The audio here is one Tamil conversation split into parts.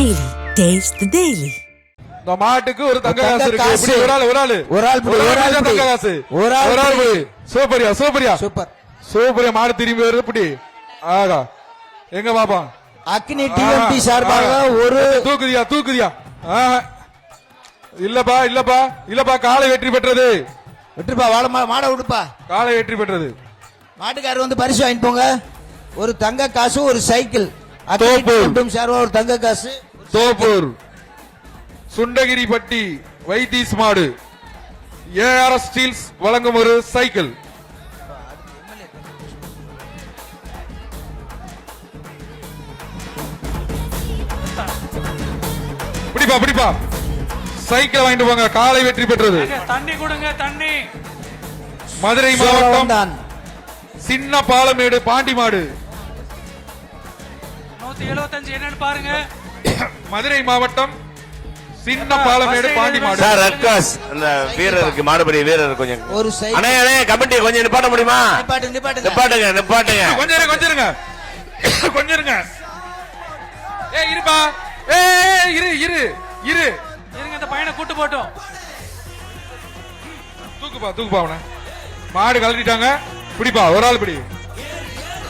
Daily. Taste the Daily. இந்த மாட்டுக்கு ஒரு தங்க காசு இருக்கு. இப்படி ஒரு ஆள் தங்க காசு. ஒரு ஆள் சூப்பரியா சூப்பரியா மாடு திரும்பி வருது. இப்படி ஆகா எங்க பாப்பா அக்னி டிஎம்டி சார்பாக ஒரு தூக்குதியா இல்லப்பா காலை வெற்றி பெற்றது. வெற்றிப்பா மாட விடுப்பா. காலை வெற்றி பெற்றது. மாட்டுக்காரர் வந்து பரிசு வாங்கிட்டு போங்க. ஒரு தங்க காசு ஒரு சைக்கிள். சார்பா ஒரு தங்க காசு. தோப்பூர் சுண்டகிரிப்பட்டி வைத்தீஸ் மாடு ஏஆர்எஸ் ஸ்டீல்ஸ் வழங்கும் ஒரு சைக்கிள். பிடிப்பா சைக்கிள் வாங்கிட்டு போங்க. காலை வெற்றி பெற்றது. தண்ணி கொடுங்க தண்ணி. மதுரை மாவட்டம் சின்ன பாலமேடு பாண்டி மாடு 175 என்னன்னு பாருங்க. மதுரை மாவட்டம் சின்ன பாலமேடு பாண்டி மாடு. சார் ரக்காஸ் அந்த வீரருக்கு மாடுபடி வீரர் கொஞ்சம் ஒரு அண்ணே கமிட்டி கொஞ்சம் நிப்பாட்ட முடியுமா? நிப்பாட்டுங்க கொஞ்சம் இருங்க. இருப்பா இரு இருங்க இந்த பையனை கூட்டு போட்டோம். தூக்குப்பா அவன. மாடு கழட்டிட்டாங்க. பிடிப்பா ஒரு ஆள் பிடி.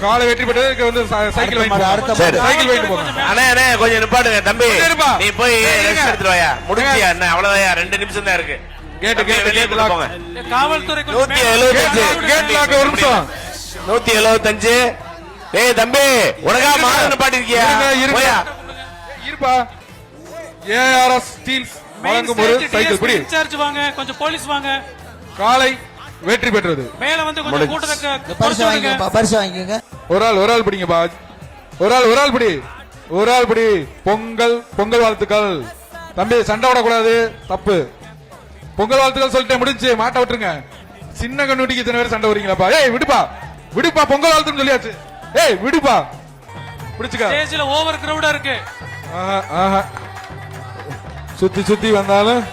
காலை வெற்றி பெற்றது வந்து சைக்கிள் வாங்கிட்டு போங்க. அண்ணே கொஞ்சம் நிப்பாட்டுங்க தம்பி. நீ போய் ரெஸ்ட் எடுத்துட்டு வாயா. முடிஞ்சியா என்ன அவ்வளவுதான் 2 நிமிஷம் தான் இருக்கு. கேட்டு போங்க. காவல்துறை 175 ஒரு நிமிஷம். 175 ஏய் தம்பி உனக்கா மாடு நிப்பாட்டி இருக்கியா? இருப்பா ஏஆர்எஸ் ஸ்டீல்ஸ் வழங்கும் ஒரு சைக்கிள். பிடி இன்சார்ஜ் வாங்க. கொஞ்சம் போலீஸ் வாங்க. காலை வெற்றி பெற்றது. மேல வந்து கொஞ்சம் கூட்டத்துக்கு பரிசு வாங்கிக்கோங்க. ஒரு ஆள் பிடிங்கப்பா. ஒரு ஆள் பிடி. பொங்கல் வாழ்த்துக்கள். தம்பி சண்டை விடக்கூடாது, தப்பு. பொங்கல் வாழ்த்துக்கள் சொல்லிட்டேன், முடிஞ்சு. மாட்ட விட்டுருங்க. சின்ன கண்ணுட்டிக்கு இத்தனை பேர் சண்டை வரீங்களாப்பா? விடுப்பா பொங்கல் வாழ்த்துன்னு சொல்லியாச்சு. விடுப்பா பிடிச்சுக்க. ஸ்டேஜ்ல ஓவர் கிரவுடா இருக்கு. சுத்தி வந்தாலும்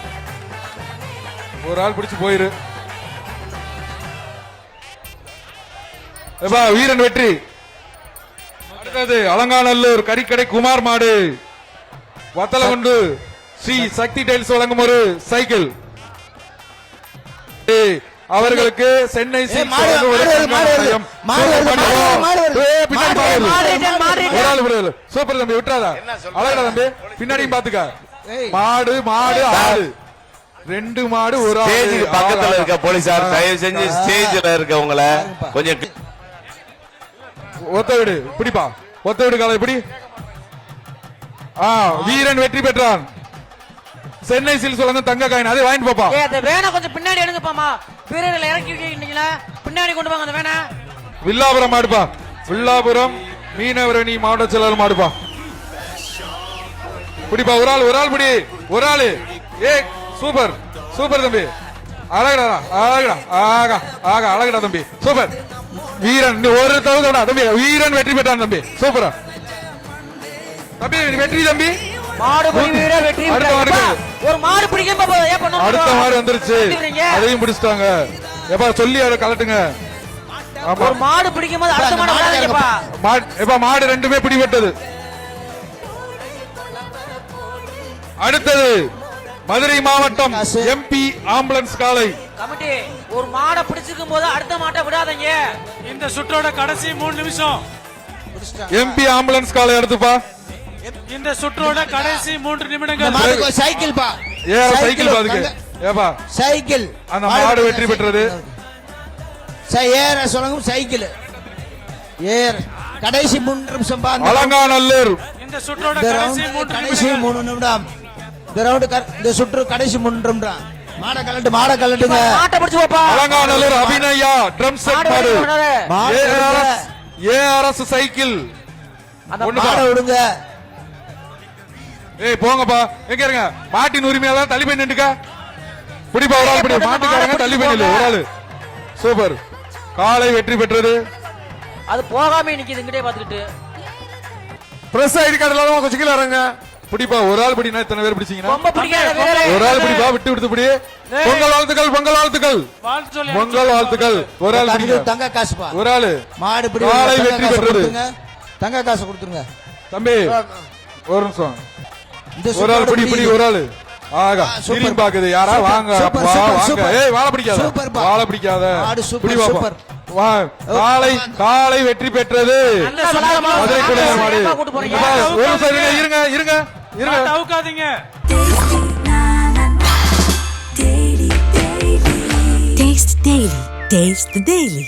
ஒரு ஆள் பிடிச்சு போயிரு. வீரன் வெற்றி. அடுத்தது அலங்காநல்லூர் கறிக்கடை குமார் மாடு வத்தலகுண்டு ஸ்ரீ சக்தி டைல்ஸ் வழங்கும் ஒரு சைக்கிள். அவர்களுக்கு சென்னை சூப்பர் தம்பி. விட்டுறாதா அழகா தம்பி. பின்னாடியும் பாத்துக்க. மாடு ஆடு 2 மாடு ஒரு பக்கத்துல இருக்க போலீசார் தயவு செஞ்சு ஸ்டேஜ்ல இருக்கவங்கள கொஞ்சம் ஒத்த விடு. பிடிப்பா ஒத்த விடு. காலை பிடி. வீரன் வெற்றி பெற்றான். சென்னை சில்ஸ் வழங்க தங்க காயின். அதை வாங்கிட்டு போப்பா. வேணா கொஞ்சம் பின்னாடி எடுங்கப்பாமா. வீரர்களை இறக்கி இருக்கீங்களா? பின்னாடி கொண்டு போங்க. அந்த வேணா வில்லாபுரம் மாடுப்பா. வில்லாபுரம் மீனவரணி மாவட்ட செயலர் மாடுப்பா. பிடிப்பா ஒரு ஆள் பிடி. ஒரு ஆளு. சூப்பர் தம்பி. அழகடா தம்பி. சூப்பர் வீரன். ஒரு தவிர தம்பி வீரன் வெற்றி பெற்றான் தம்பி. சூப்பரா தம்பி வெற்றி தம்பி. ஒரு மாடு பிடிக்க அடுத்த மாடு வந்துருச்சு. அதையும் பிடிச்சிட்டாங்க. எப்பா சொல்லி அதை கலட்டுங்க. ஒரு மாடு பிடிக்கும் போது அடுத்த மாடு வராதீங்கப்பா. மாடு 2மே பிடிபட்டது. அடுத்தது மதுரை மாவட்டம் எம்பி ஆம்புலன்ஸ் காலை கமிட்டி. ஒரு மாடை பிடிச்சிருக்கும் போது அடுத்த மாட்டை விடாதீங்க. இந்த சுற்றோட கடைசி 3 நிமிஷம். எம்பி ஆம்புலன்ஸ் காலை எடுத்துப்பா. இந்த சுற்றோட கடைசி 3 நிமிடங்கள். சைக்கிள் பா. சைக்கிள் பாதுக்கு. சைக்கிள் அந்த மாடு வெற்றி பெற்றது. சொல்லுங்க சைக்கிள் கடைசி 3 நிமிஷம் பா. அலங்காநல்லூர் இந்த சுற்றோட கடைசி 3 நிமிடம். இந்த சுற்று கடைசி 3 நிமிடம். மாட கலட்டுங்க. மாட்டை பிடிச்சு போப்பா. அலங்காநல்லூர் அபிநயா ட்ரம் செட் மாடு. ARS cycle. மாட விடுங்க. போங்கப்பா. எங்க இருங்க. மாட்டின் உரிமையாளர் தள்ளி போய் நின்றுக்க. பிடிப்பா ஒரு ஆள் பிடி. மாட்டுக்காரங்க தள்ளி போய் நில்லு. ஒரு ஆளு. சூப்பர். காலை வெற்றி பெற்றது. அது போகாம நிக்குது இங்கடே பாத்துக்கிட்டு. பிரஸ் ஐடி கார்டுல கொஞ்சம் கீழ இறங்க. பிடிப்பா ஒரு ஆள் பிடினா இத்தனை பேர் பிடிச்சீங்கன்னா ஒரு ஆள் பிடிப்பா. விட்டு பிடி. பொங்கல் வாழ்த்துக்கள். ஒரு ஆள் தங்க காசுப்பா. ஒரு ஆளு மாடு பிடி. காலை வெற்றி பெற்றது. தங்க காசு கொடுத்துருங்க தம்பி. ஒரு நிமிஷம். இந்த ஒரு ஆள் சுற்றோட பிடி பிடி முடியுது. ஒரு ஆளு ஆகா சூப்பர். திரும்பி பாக்குது யாரா சூப்பர், வாங்க சூப்பர், வா, சூப்பர், வாங்க சூப்பர். ஏய் வாழ பிடிக்காத சூப்பர்ப்பா. வாழ பிடிக்காத ஆடு சூப்பர், பிடி பாப்போம். சூப்பர். வா காலை காலை வெற்றி பெற்றது நல்ல சொல்லாதமா. மதுரை குடிநீர் மாடு ஏப்பா கூட்டு போறீங்க? அப்பா, ஒரு நிமிஷம் இருங்க இருங்க இருங்க மாட்டை அவுக்காதீங்க. Taste the Daily. Taste the Daily.